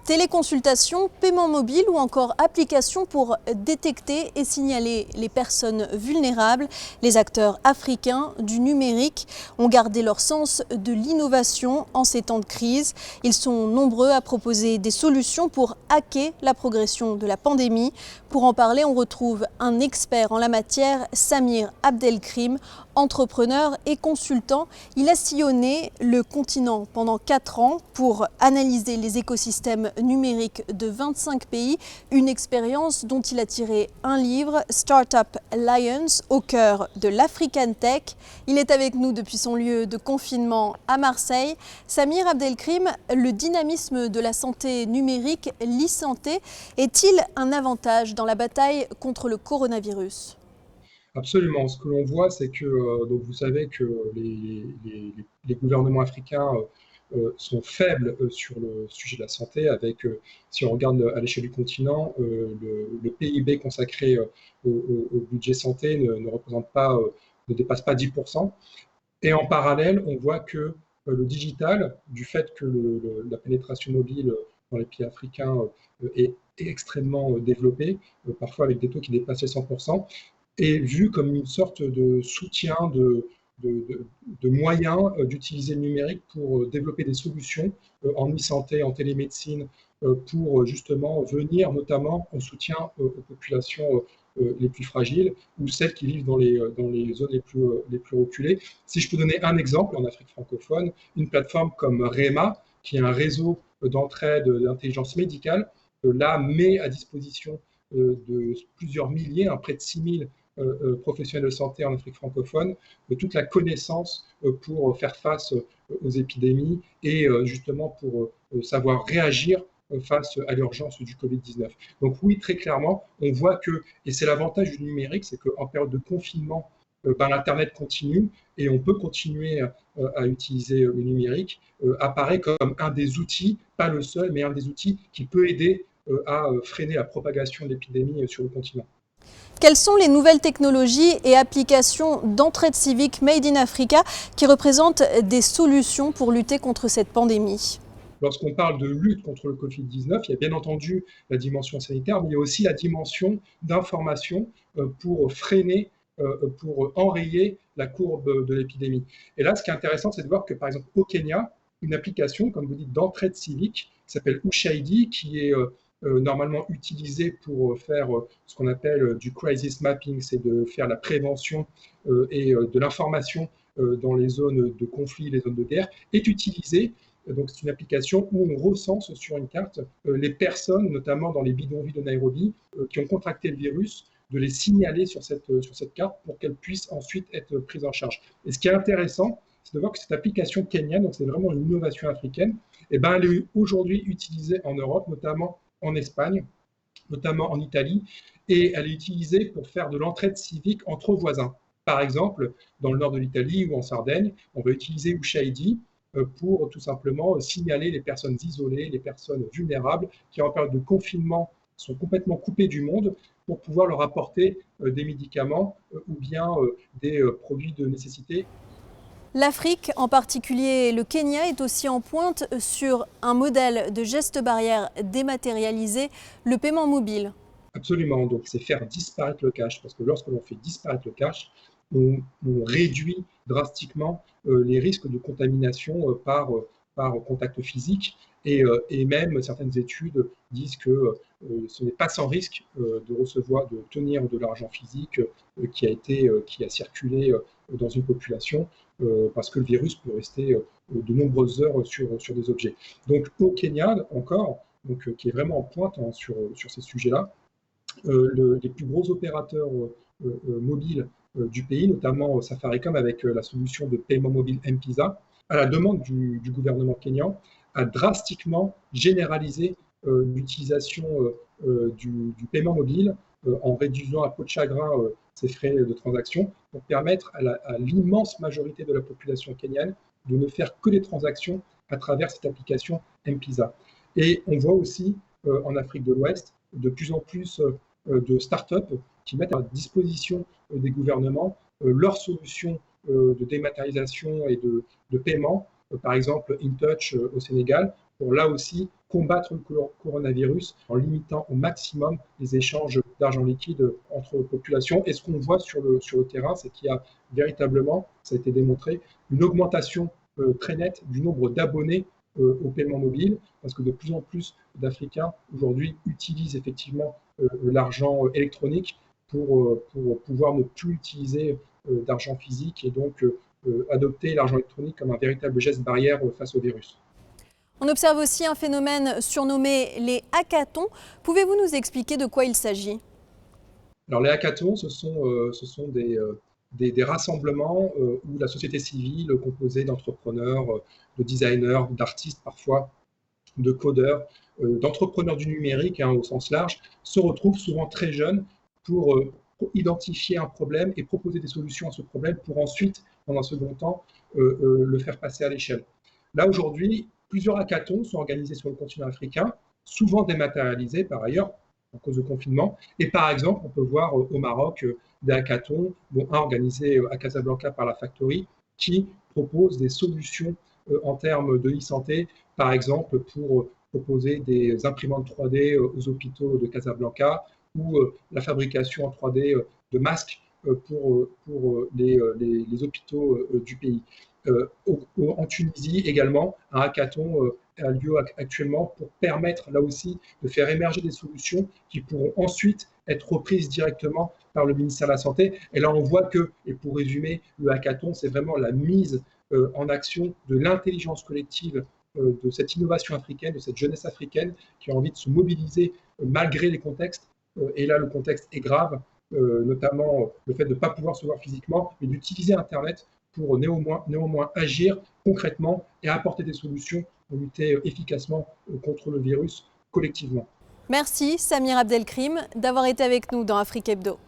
Téléconsultation, paiement mobile ou encore application pour détecter et signaler les personnes vulnérables. Les acteurs africains du numérique ont gardé leur sens de l'innovation en ces temps de crise. Ils sont nombreux à proposer des solutions pour hacker la progression de la pandémie. Pour en parler, on retrouve un expert en la matière, Samir Abdelkrim, entrepreneur et consultant. Il a sillonné le continent pendant 4 ans pour analyser les écosystèmes numériques de 25 pays, une expérience dont il a tiré un livre, Startup Lions, au cœur de l'African Tech. Il est avec nous depuis son lieu de confinement à Marseille. Samir Abdelkrim, le dynamisme de la santé numérique, l'e-santé, est-il un avantage dans la bataille contre le coronavirus ? Absolument. Ce que l'on voit, c'est que donc vous savez que les gouvernements africains sont faibles sur le sujet de la santé. Avec, si on regarde à l'échelle du continent, le PIB consacré au budget santé ne représente pas, ne dépasse pas 10%. Et en parallèle, on voit que le digital, du fait que la pénétration mobile dans les pays africains est extrêmement développée, parfois avec des taux qui dépassent les 100%, est vu comme une sorte de soutien, de moyens d'utiliser le numérique pour développer des solutions en e-santé, en télémédecine, pour justement venir notamment en soutien aux populations les plus fragiles ou celles qui vivent dans les zones les plus reculées. Si je peux donner un exemple, en Afrique francophone, une plateforme comme REMA, qui est un réseau d'entraide d'intelligence médicale, là met à disposition de plusieurs milliers, près de 6000 professionnels de santé en Afrique francophone, toute la connaissance pour faire face aux épidémies et justement pour savoir réagir face à l'urgence du Covid-19. Donc oui, très clairement, on voit que, et c'est l'avantage du numérique, c'est qu'en période de confinement, l'Internet continue et on peut continuer à utiliser le numérique, apparaît comme un des outils, pas le seul, mais un des outils qui peut aider à freiner la propagation de l'épidémie sur le continent. Quelles sont les nouvelles technologies et applications d'entraide civique Made in Africa qui représentent des solutions pour lutter contre cette pandémie ? Lorsqu'on parle de lutte contre le Covid-19, il y a bien entendu la dimension sanitaire, mais il y a aussi la dimension d'information pour freiner, pour enrayer la courbe de l'épidémie. Et là, ce qui est intéressant, c'est de voir que, par exemple, au Kenya, une application, comme vous dites, d'entraide civique, qui s'appelle Ushahidi, qui est normalement utilisée pour faire ce qu'on appelle du crisis mapping, c'est de faire la prévention et de l'information dans les zones de conflit, les zones de guerre, est utilisée. Donc, c'est une application où on recense sur une carte les personnes, notamment dans les bidonvilles de Nairobi, qui ont contracté le virus, de les signaler sur cette carte pour qu'elles puissent ensuite être prises en charge. Et ce qui est intéressant, c'est de voir que cette application kenyane, donc c'est vraiment une innovation africaine, et ben, elle est aujourd'hui utilisée en Europe, notamment en Espagne, notamment en Italie, et elle est utilisée pour faire de l'entraide civique entre voisins. Par exemple, dans le nord de l'Italie ou en Sardaigne, on va utiliser Ushahidi pour tout simplement signaler les personnes isolées, les personnes vulnérables qui en période de confinement sont complètement coupées du monde pour pouvoir leur apporter des médicaments ou bien des produits de nécessité. L'Afrique, en particulier le Kenya, est aussi en pointe sur un modèle de geste barrière dématérialisé, le paiement mobile. Absolument, donc c'est faire disparaître le cash, parce que lorsque l'on fait disparaître le cash, on réduit drastiquement les risques de contamination par contact physique et même certaines études disent que ce n'est pas sans risque de recevoir, de tenir de l'argent physique qui a circulé dans une population parce que le virus peut rester de nombreuses heures sur des objets. Donc au Kenya encore, donc, qui est vraiment en pointe sur ces sujets-là, les plus gros opérateurs mobiles du pays, notamment Safaricom avec la solution de paiement mobile M-Pesa, à la demande du gouvernement kényan, a drastiquement généralisé l'utilisation du paiement mobile en réduisant à peau de chagrin ses frais de transaction pour permettre à l'immense majorité de la population kenyane de ne faire que des transactions à travers cette application M-Pesa. Et on voit aussi en Afrique de l'Ouest de plus en plus de start-up qui mettent à disposition des gouvernements leurs solutions de dématérialisation et de paiement. Par exemple, InTouch au Sénégal pour là aussi combattre le coronavirus en limitant au maximum les échanges d'argent liquide entre populations. Et ce qu'on voit sur le terrain, c'est qu'il y a véritablement, ça a été démontré, une augmentation très nette du nombre d'abonnés au paiement mobile, parce que de plus en plus d'Africains aujourd'hui utilisent effectivement l'argent électronique pour pouvoir ne plus utiliser d'argent physique et donc adopter l'argent électronique comme un véritable geste barrière face au virus. On observe aussi un phénomène surnommé les hackathons. Pouvez-vous nous expliquer de quoi il s'agit? Alors les hackathons, ce sont des rassemblements où la société civile, composée d'entrepreneurs, de designers, d'artistes parfois, de codeurs, d'entrepreneurs du numérique au sens large, se retrouvent souvent très jeunes pour identifier un problème et proposer des solutions à ce problème pour ensuite, dans un second temps, le faire passer à l'échelle. Là, aujourd'hui, plusieurs hackathons sont organisés sur le continent africain, souvent dématérialisés par ailleurs, en cause de confinement. Et par exemple, on peut voir au Maroc des hackathons, dont un organisé à Casablanca par la Factory, qui propose des solutions en termes de e-santé, par exemple pour proposer des imprimantes 3D aux hôpitaux de Casablanca ou la fabrication en 3D de masques pour les hôpitaux du pays. En Tunisie également, un hackathon a lieu actuellement pour permettre là aussi de faire émerger des solutions qui pourront ensuite être reprises directement par le ministère de la Santé. Et là, on voit que, et pour résumer, le hackathon, c'est vraiment la mise en action de l'intelligence collective de cette innovation africaine, de cette jeunesse africaine qui a envie de se mobiliser malgré les contextes. Et là, le contexte est grave, notamment le fait de ne pas pouvoir se voir physiquement, mais d'utiliser Internet pour néanmoins agir concrètement et apporter des solutions pour lutter efficacement contre le virus collectivement. Merci Samir Abdelkrim d'avoir été avec nous dans Afrique Hebdo.